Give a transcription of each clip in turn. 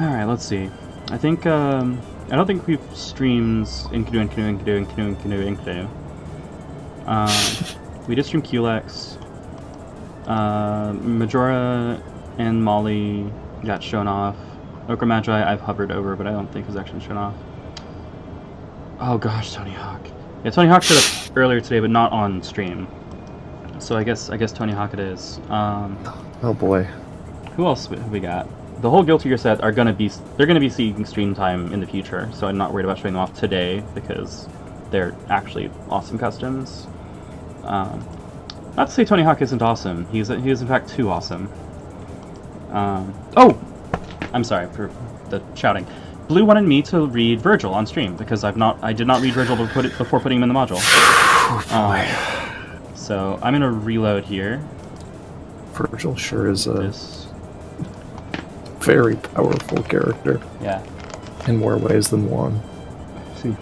Alright, let's see. I think, I don't think we've streamed Inkadu. We did stream QLEX. Majora and Molly got shown off. Okra Magi I've hovered over, but I don't think was actually shown off. Oh gosh, Tony Hawk. Yeah, Tony Hawk showed up earlier today, but not on stream. So I guess Tony Hawk it is. Oh boy. Who else have we got? The whole Guilty Gear set they're gonna be seeking stream time in the future, so I'm not worried about showing them off today because they're actually awesome customs. Not to say Tony Hawk isn't awesome. He is in fact too awesome. Oh, I'm sorry for the shouting. Blue wanted me to read Vergil on stream because I did not read Vergil before putting him in the module. So I'm gonna reload here. Vergil sure is a very powerful character. Yeah. In more ways than one.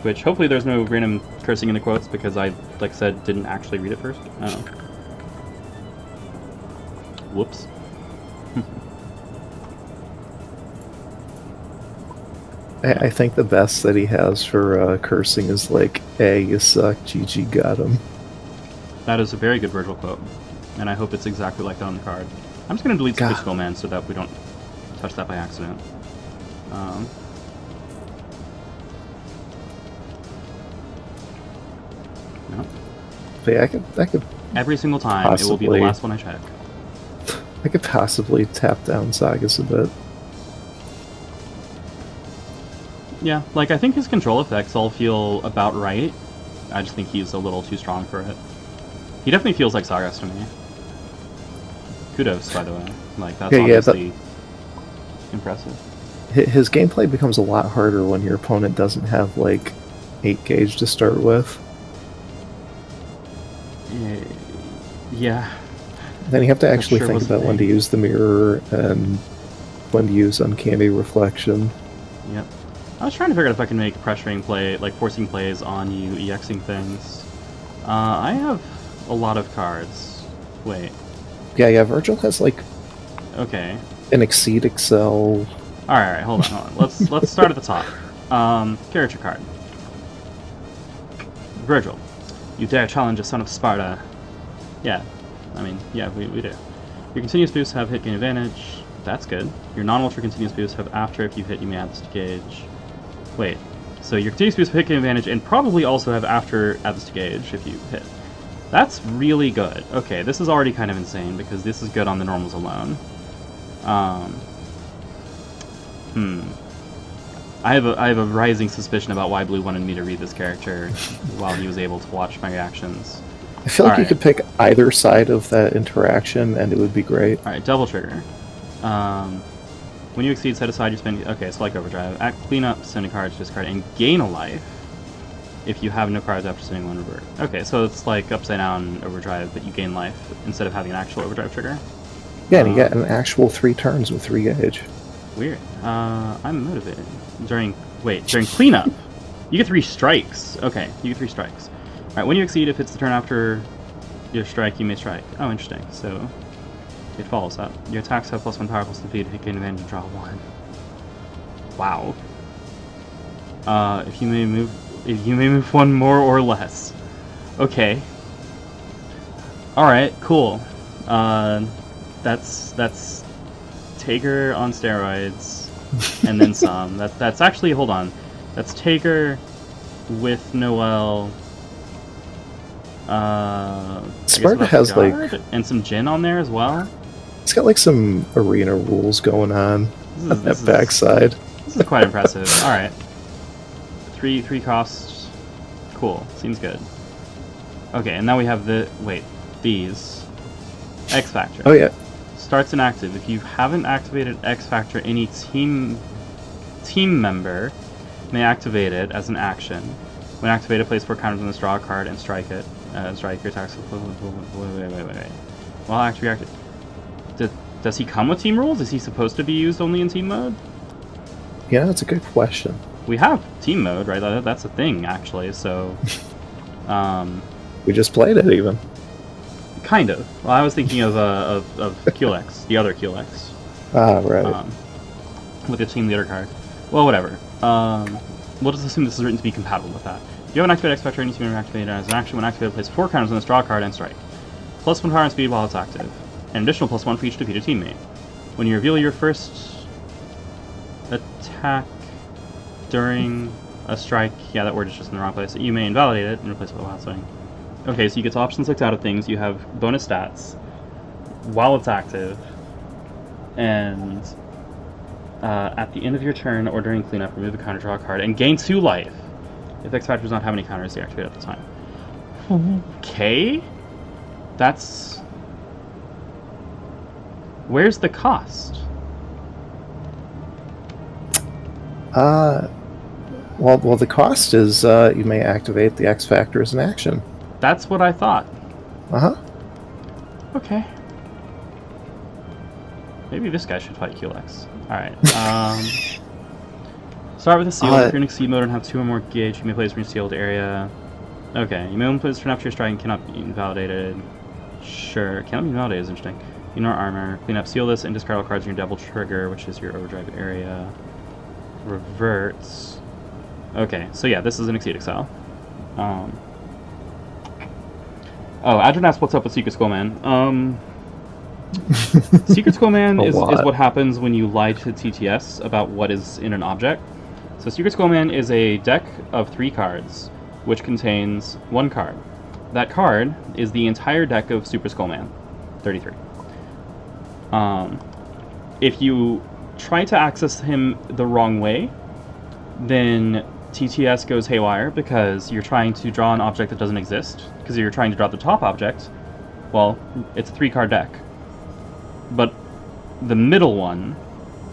Which hopefully there's no random cursing in the quotes because I, like I said, didn't actually read it first. I don't know. Whoops. I think the best that he has for cursing is like, "Hey, you suck, GG got him." That is a very good Vergil quote, and I hope it's exactly like that on the card. I'm just going to delete Super Skull Man so that we don't touch that by accident. No. But yeah, I could every single time it will be the last one I check. I could possibly tap down Sagas a bit. Yeah, like I think his control effects all feel about right. I just think he's a little too strong for it. He definitely feels like Sagas to me. Kudos, by the way. Like, that's obviously impressive. His gameplay becomes a lot harder when your opponent doesn't have, like, 8 gauge to start with. Yeah. Then you have to actually think about when to use the mirror and when to use uncanny reflection. Yep. I was trying to figure out if I can make pressuring play, like forcing plays on you, EXing things. I have a lot of cards. Wait. Yeah, Vergil has, like... Okay. An Exceed Excel... Alright, hold on. Let's start at the top. Character card. Vergil. You dare challenge a son of Sparta. Yeah. I mean, yeah, we do. Your continuous boosts have hit gain advantage. That's good. Your non-ultra continuous boosts have after if you hit, you may add this to gauge. Wait. So your continuous boosts have hit gain advantage and probably also have after add this to gauge if you hit. That's really good. Okay, this is already kind of insane because this is good on the normals alone. I have a rising suspicion about why Blue wanted me to read this character while he was able to watch my reactions. I feel like you could pick either side of that interaction and it would be great. Alright, double trigger. When you exceed, set aside your spend. Okay, so like Overdrive. Clean up, send a card to discard, and gain a life if you have no cards after sending one revert. Okay, so it's like upside down Overdrive, but you gain life instead of having an actual Overdrive trigger. Yeah, and you get an actual 3 turns with 3 gauge. Weird. I'm motivated. During cleanup, you get 3 strikes. Okay, you get 3 strikes. Alright, when you exceed, if it's the turn after your strike, you may strike. Oh, interesting. So, it follows up. Your attacks have +1 power plus defeat, hit gain advantage, and draw 1. Wow. If you may move 1 more or less. Okay. Alright, cool. That's Tager on steroids, and then some. That's actually, hold on. That's Tager with Noel. Sparta has like and some Jin on there as well. It's got like some arena rules going on that backside. This is quite impressive. All right, three costs. Cool, seems good. Okay, and now we have these X Factor. Oh yeah. Starts inactive. If you haven't activated X Factor, any team member may activate it as an action. When activated, place 4 counters on this, draw a card, and strike it. Strike your attacks. Wait. While active, does he come with team rules? Is he supposed to be used only in team mode? Yeah, that's a good question. We have team mode, right? That's a thing, actually. So, we just played it, even. Kind of. Well, I was thinking of QLEX, the other QLEX. Ah, right. with the team leader card. Well, whatever. We'll just assume this is written to be compatible with that. If you have an activated X Factor, any team activated as an action when activated, place 4 counters on this draw card and strike. +1 power and speed while it's active. An additional +1 for each defeated teammate. When you reveal your first attack during a strike, yeah, that word is just in the wrong place, you may invalidate it and replace it with a wild swing. Okay, so you get to option 6 out of things. You have bonus stats while it's active, and at the end of your turn or during cleanup, remove a counter, draw a card, and gain 2 life if X Factor does not have any counters deactivated at the time. Okay? That's... Where's the cost? Well, the cost is you may activate the X Factor as an action. That's what I thought. Uh-huh. Okay. Maybe this guy should fight QLX. Alright, start with a seal. If you're in Exceed mode and have 2 or more gauge, you may place from your sealed area. Okay, you may only place turn after your strike and cannot be invalidated. Sure, cannot be invalidated is interesting. Ignore armor. Clean up, seal this, and discard all cards in your double trigger, which is your overdrive area. Reverts. Okay, so yeah, this is an Exceed Excel. Oh, Adrian asked what's up with Secret Skullman. Secret Skullman is what happens when you lie to TTS about what is in an object. So Secret Skullman is a deck of 3 cards, which contains 1 card. That card is the entire deck of Super Skullman, 33. If you try to access him the wrong way, then TTS goes haywire because you're trying to draw an object that doesn't exist. Because you're trying to draw the top object, well, it's a 3-card deck. But the middle one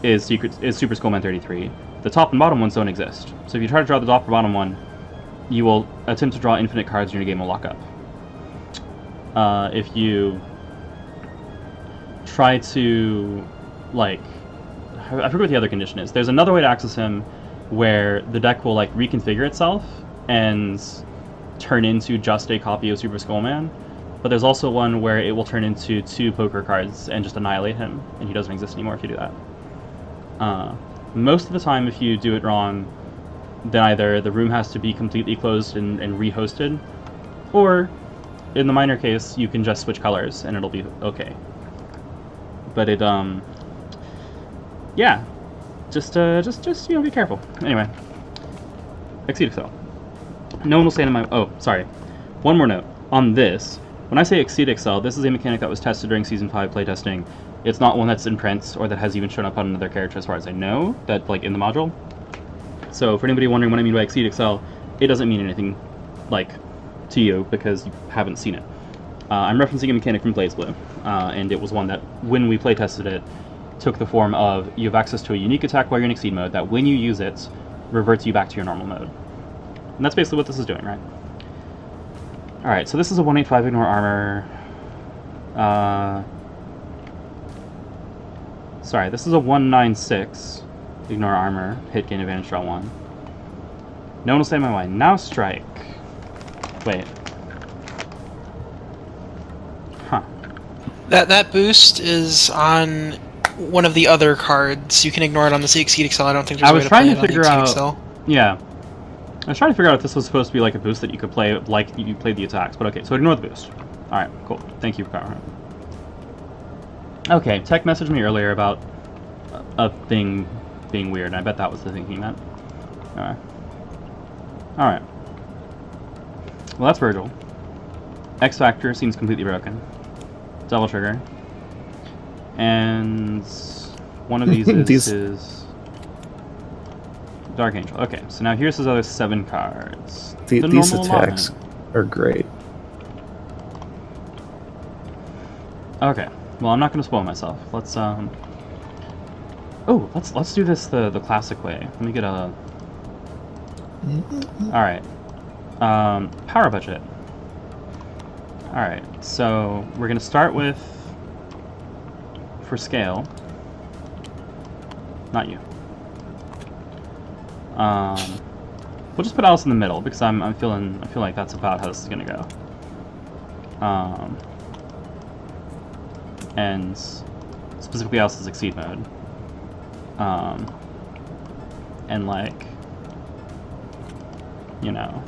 is Super Skullman 33. The top and bottom ones don't exist. So if you try to draw the top or bottom one, you will attempt to draw infinite cards and your game will lock up. If you try to, like, I forget what the other condition is. There's another way to access him where the deck will, like, reconfigure itself and turn into just a copy of Super Skullman. But there's also one where it will turn into 2 poker cards and just annihilate him, and he doesn't exist anymore if you do that. Most of the time, if you do it wrong, then either the room has to be completely closed and rehosted, or, in the minor case, you can just switch colors and it'll be okay. But it, yeah, just you know, be careful. Anyway, Exceed Excel. No one will stand in my... Oh, sorry. One more note. On this, when I say Exceed Excel, this is a mechanic that was tested during Season 5 playtesting. It's not one that's in print or that has even shown up on another character as far as I know, that, like, in the module. So, for anybody wondering what I mean by Exceed Excel, it doesn't mean anything, like, to you, because you haven't seen it. I'm referencing a mechanic from BlazBlue, and it was one that, when we playtested it, took the form of you have access to a unique attack while you're in Exceed mode that, when you use it, reverts you back to your normal mode. And that's basically what this is doing, right? Alright, so this is a 185 ignore armor. Sorry, this is a 196 ignore armor, hit, gain advantage, draw 1. No one will stand in my way. Now strike. Wait. Huh. That boost is on one of the other cards. You can ignore it on the Exceed Excel. I don't think there's a way to play it on the Exceed Excel. Yeah. I was trying to figure out if this was supposed to be like a boost that you could play like you played the attacks, but okay, so ignore the boost. Alright, cool. Thank you for covering it. Okay, Tech messaged me earlier about a thing being weird, and I bet that was the thing he meant. Alright. Alright. Well, that's Vergil. X Factor seems completely broken. Double trigger. And one of these is his Dark Angel. Okay, so now here's his other 7 cards. These attacks are great. Okay, well, I'm not going to spoil myself. Let's oh, let's do this the classic way. Let me get a. All right. Power budget. All right, so we're going to start with, for scale. Not you. We'll just put Alice in the middle because I feel like that's about how this is gonna go. And specifically Alice's Exceed mode. and like, you know,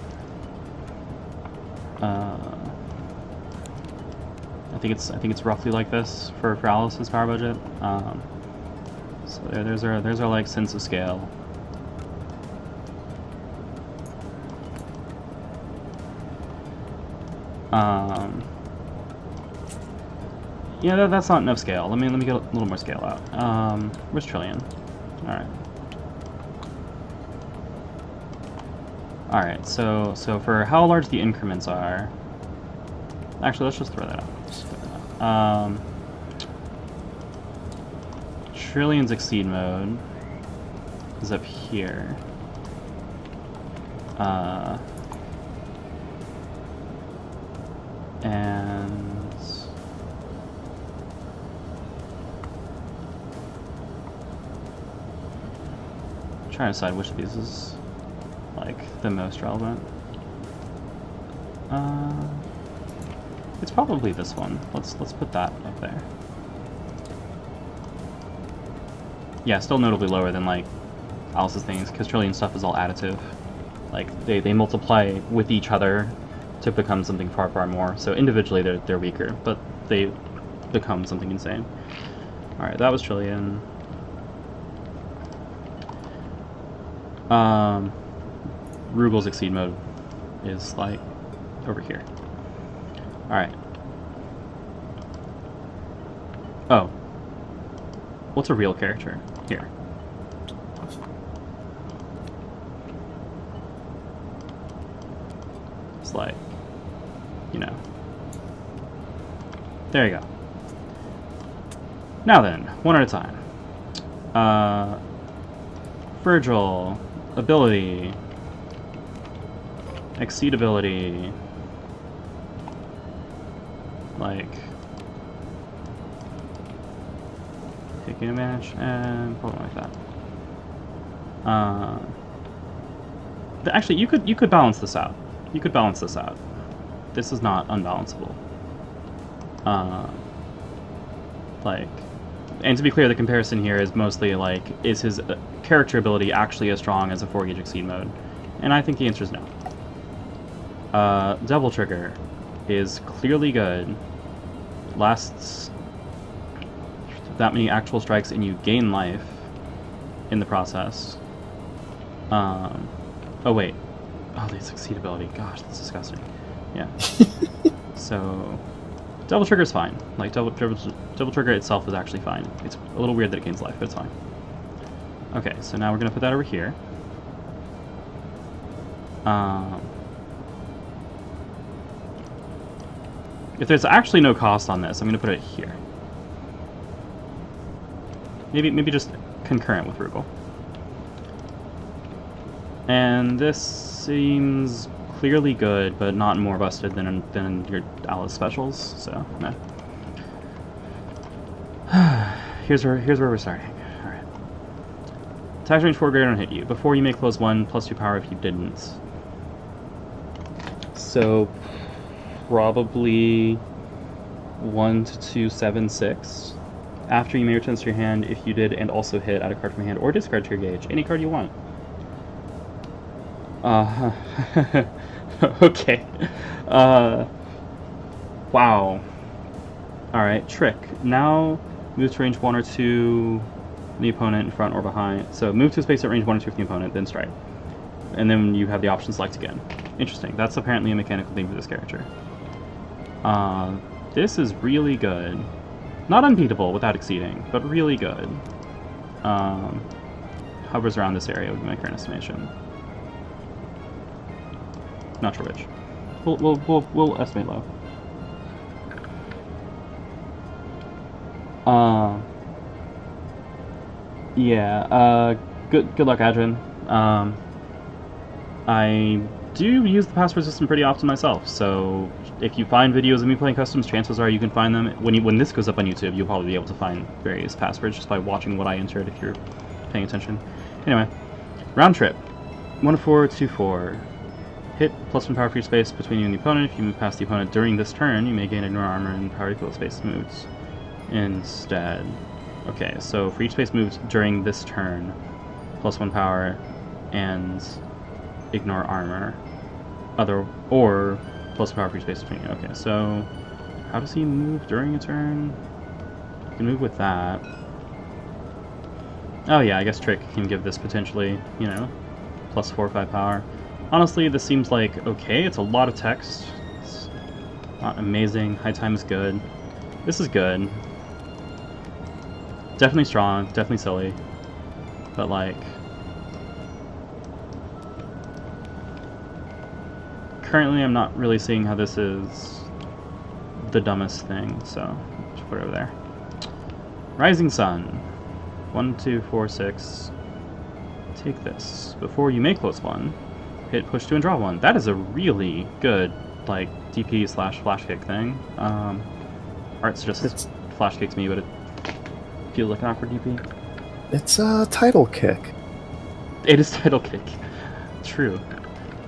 I think it's roughly like this for Alice's power budget. So there's our like sense of scale. Yeah, that's not enough scale. Let me get a little more scale out. Where's Trillion? All right. So for how large the increments are. Actually, let's just throw that out. Trillion's exceed mode is up here. And I'm trying to decide which of these is like the most relevant. It's probably this one. Let's put that up there. Yeah, still notably lower than like Alice's things, because Trillion stuff is all additive. Like they multiply with each other to become something far, far more. So individually they're weaker, but they become something insane. Alright, that was Trillion. Rugal's exceed mode is like over here. Alright. Oh. What's a real character? Here. It's like, you know. There you go. Now then, one at a time. Vergil, ability, exceed ability, like taking advantage and something like that. Actually, you could balance this out. You could balance this out. This is not unbalanceable. Like, and to be clear, the comparison here is mostly like, is his character ability actually as strong as a 4-gauge exceed mode? And I think the answer is no. Double trigger is clearly good. Lasts that many actual strikes and you gain life in the process. Oh wait. Oh, the succeed ability. Gosh, that's disgusting. Yeah. So, double trigger is fine. Like double trigger itself is actually fine. It's a little weird that it gains life, but it's fine. Okay, so now we're gonna put that over here. If there's actually no cost on this, I'm gonna put it here. Maybe just concurrent with Vergil. And this seems clearly good, but not more busted than your Alice specials. So, no. Here's where we're starting. All right. Attack range 4 greater don't hit you. Before you may close 1 +2 power if you didn't. So probably 1 to 2, 7, 6. After you may return to your hand if you did and also hit, add a card from your hand or discard to your gauge. Any card you want. Okay. Wow. Alright, trick. Now move to range 1 or 2 the opponent in front or behind. So move to a space at range 1 or 2 from the opponent, then strike. And then you have the option select again. Interesting. That's apparently a mechanical thing for this character. This is really good. Not unbeatable without exceeding, but really good. Hovers around this area would be my current estimation. Not sure which. We'll estimate low. Yeah. Good luck, Adrian. I do use the password system pretty often myself, so if you find videos of me playing customs, chances are you can find them. When this goes up on YouTube, you'll probably be able to find various passwords just by watching what I entered if you're paying attention. Anyway, round trip. 1 to 4, 2, 4. Hit +1 power for each space between you and the opponent. If you move past the opponent during this turn, you may gain ignore armor and power equal to space moves instead. Okay, so for each space moved during this turn, +1 power, and ignore armor. Or +1 power for each space between you. Okay, so how does he move during a turn? You can move with that. Oh yeah, I guess Trick can give this potentially, you know, +4 or 5 power. Honestly, this seems like okay. It's a lot of text. It's not amazing. High time is good. This is good. Definitely strong. Definitely silly. But like, currently I'm not really seeing how this is the dumbest thing. So just put it over there. Rising Sun. 1, 2, 4, 6. Take this. Before you make +1, hit push 2 and draw 1. That is a really good, like, DP / flash kick thing. Art's just flash kicks me, but it feels like an awkward DP. It's a title kick. It is title kick. True.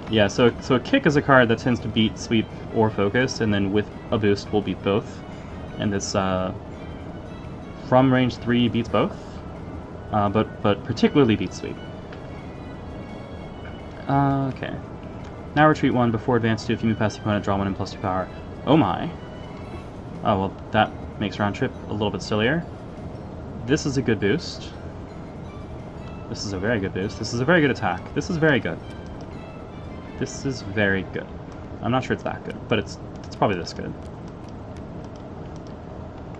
Yeah, so a kick is a card that tends to beat sweep or focus, and then with a boost will beat both. And this from range 3 beats both, but particularly beats sweep. Okay. Now retreat 1 before advance 2. If you move past the opponent, draw 1 and +2 power. Oh my. Oh well, that makes round trip a little bit sillier. This is a good boost. This is a very good boost. This is a very good attack. This is very good. This is very good. I'm not sure it's that good, but it's probably this good.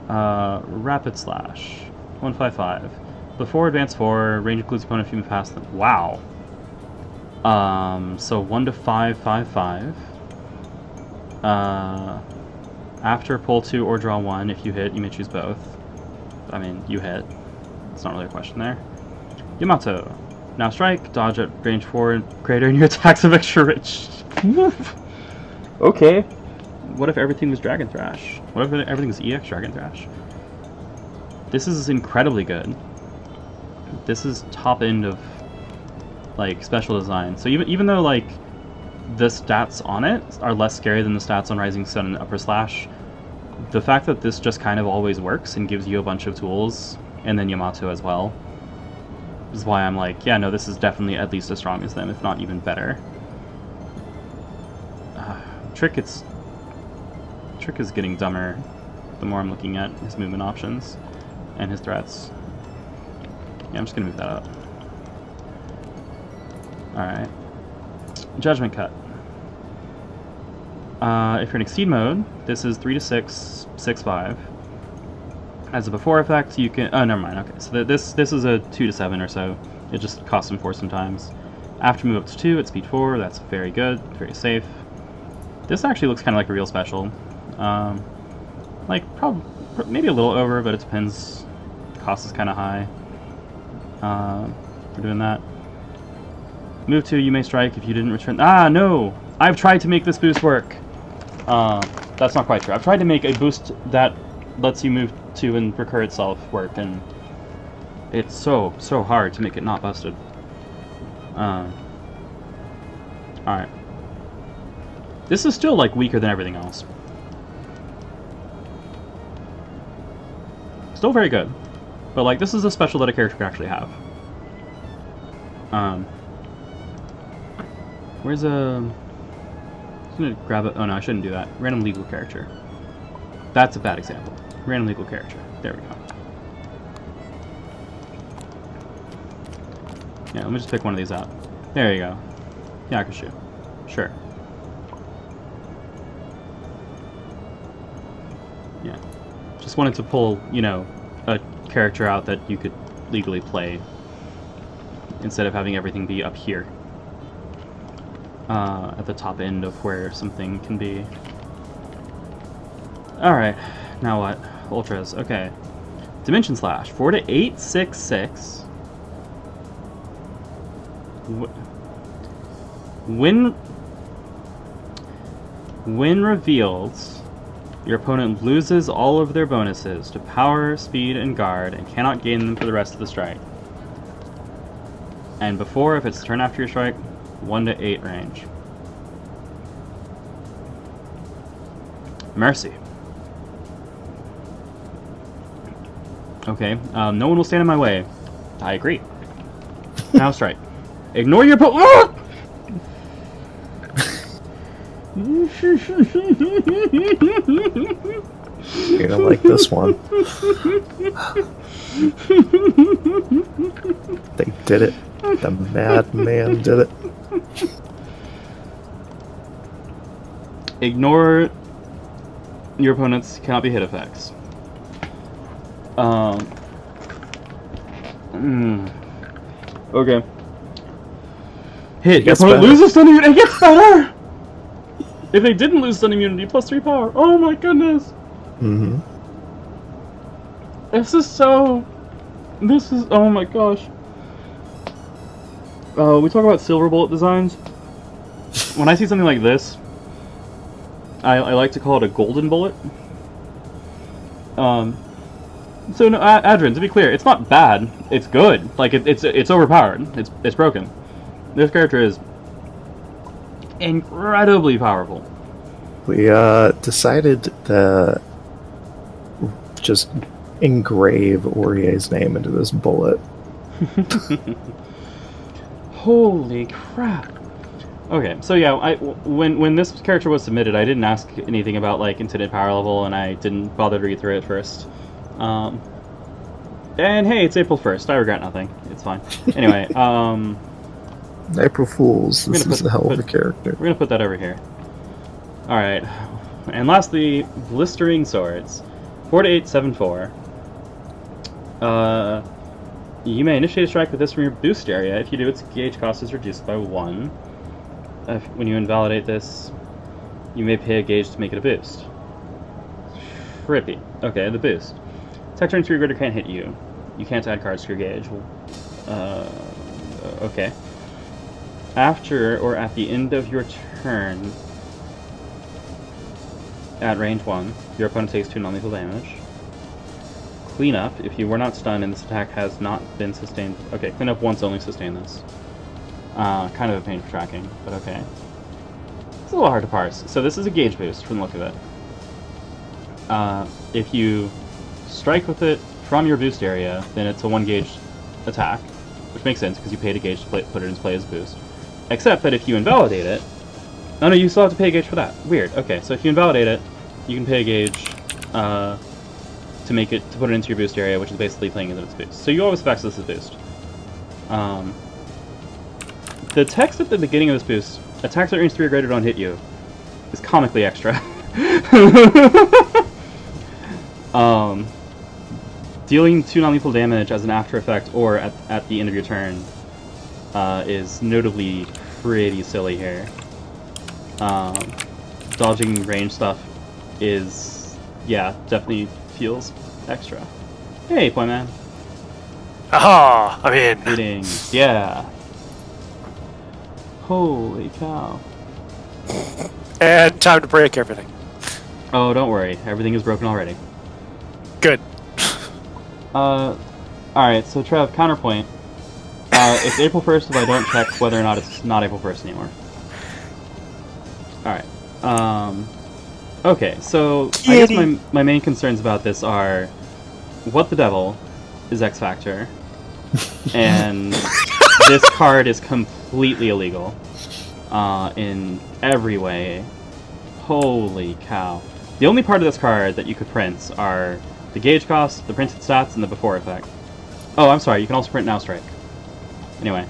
Rapid Slash. 155. Before advance 4, range includes opponent if you move past them. Wow. So 1 to 5, 5, 5. After pull 2 or draw 1, if you hit, you may choose both. I mean, you hit. It's not really a question there. Yamato. Now strike, dodge at range 4 and greater, and your attacks are extra rich. Okay. What if everything was Dragon Thrash? What if everything was EX Dragon Thrash? This is incredibly good. This is top end of, like, special design. So even though, like, the stats on it are less scary than the stats on Rising Sun and Upper Slash, the fact that this just kind of always works and gives you a bunch of tools, and then Yamato as well, is why I'm like, yeah, no, this is definitely at least as strong as them, if not even better. Trick is getting dumber the more I'm looking at his movement options and his threats. Yeah, I'm just gonna move that up. Alright. Judgment Cut. If you're in Exceed mode, this is 3 to 6, 6, 5. As a before effect, you can... Oh, never mind. Okay, so this is a 2 to 7 or so. It just costs him 4 sometimes. After move up to 2, it's speed 4. That's very good, very safe. This actually looks kind of like a real special. Like, maybe a little over, but it depends. The cost is kind of high for doing that. Move 2, you may strike if you didn't return... Ah, no! I've tried to make this boost work. That's not quite true. I've tried to make a boost that lets you move 2 and recur itself work, and it's so hard to make it not busted. Alright. This is still, like, weaker than everything else. Still very good. But, like, this is a special that a character could actually have. Where's a... I'm gonna grab it. Oh no, I shouldn't do that. Random legal character. That's a bad example. Random legal character. There we go. Yeah, let me just pick one of these out. There you go. Yakushu. Sure. Yeah. Just wanted to pull, you know, a character out that you could legally play instead of having everything be up here. At the top end of where something can be. Alright, now what? Ultras, okay. Dimension Slash, 4 to 8, 6, 6. When revealed, your opponent loses all of their bonuses to power, speed, and guard, and cannot gain them for the rest of the strike. And before, if it's the turn after your strike, 1 to 8 range. Mercy. Okay, no one will stand in my way. I agree. Now strike. Ignore your opponent. You're gonna like this one. They did it. The madman did it. Ignore your opponent's cannot be hit effects. Okay. Hit. Your opponent loses stun immunity. It gets better! If they didn't lose stun immunity, +3 power. Oh my goodness! Mm-hmm. This is oh my gosh. We talk about silver bullet designs. When I see something like this, I like to call it a golden bullet. So no, Adrian, to be clear, it's not bad. It's good. Like it's overpowered. It's broken. This character is incredibly powerful. We decided to just engrave Aurier's name into this bullet. Holy crap! Okay, so yeah, when this character was submitted, I didn't ask anything about like intended power level, and I didn't bother to read through it first. And hey, it's April 1st. I regret nothing. It's fine. Anyway, April Fools. This is a hell of a character. We're gonna put that over here. All right, and lastly, blistering swords, 4 to 8, 7, 4. You may initiate a strike with this from your boost area. If you do, its gauge cost is reduced by 1. When you invalidate this, you may pay a gauge to make it a boost. Trippy. Okay, the boost. Attack turn 3 greater can't hit you. You can't add cards to your gauge. Okay. After or at the end of your turn, at range 1, your opponent takes 2 non-lethal damage. Clean up if you were not stunned and this attack has not been sustained. Okay, clean up once only, sustain this. Kind of a pain for tracking, but okay. It's a little hard to parse. So this is a gauge boost from the look of it. If you strike with it from your boost area, then it's a 1 gauge attack, which makes sense because you paid a gauge to put it into play as a boost. Except that if you invalidate it, oh no, you still have to pay a gauge for that. Weird. Okay, so if you invalidate it, you can pay a gauge to put it into your boost area, which is basically playing it as boost. So you always have access to this boost. The text at the beginning of this boost, attacks at range 3 or greater don't hit you, is comically extra. Dealing 2 non-lethal damage as an after effect or at the end of your turn is notably pretty silly here. Dodging range stuff is, yeah, definitely feels extra. Hey, Point Man. Aha! I'm in. Hitting, yeah. Holy cow. And time to break everything. Oh, don't worry. Everything is broken already. Good. Alright, so Trev, counterpoint. It's April 1st if I don't check whether or not it's not April 1st anymore. Alright. Okay, so I guess my main concerns about this are what the devil is X Factor, and this card is completely illegal in every way. Holy cow. The only part of this card that you could print are the gauge cost, the printed stats, and the before effect. Oh, I'm sorry, you can also print Now Strike. Anyway,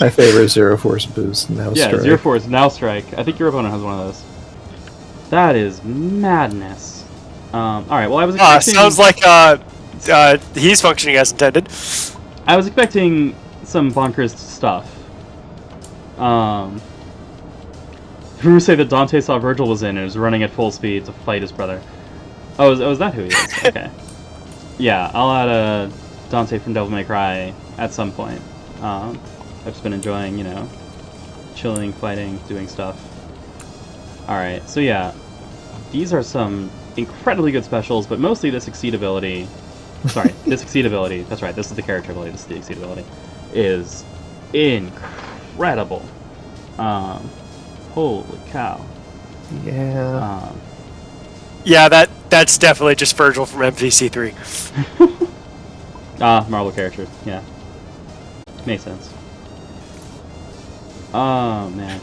My favorite Zero Force boost, Now Strike. Yeah, Zero Force, Now Strike. I think your opponent has one of those. That is madness. Alright, well I was expecting... sounds like he's functioning as intended. I was expecting some bonkers stuff. Who say that Dante saw Vergil was in and was running at full speed to fight his brother. Oh, is that who he is? Okay. Yeah, I'll add Dante from Devil May Cry at some point. I've just been enjoying, you know, chilling, fighting, doing stuff. Alright, so yeah, these are some incredibly good specials, but mostly this Exceed ability... Sorry, this Exceed ability, that's right, this is the character ability, this is the Exceed ability, is incredible. Holy cow. Yeah. Yeah, that's definitely just Vergil from MVC3. Ah, Marvel character. Yeah. Makes sense. Oh, man.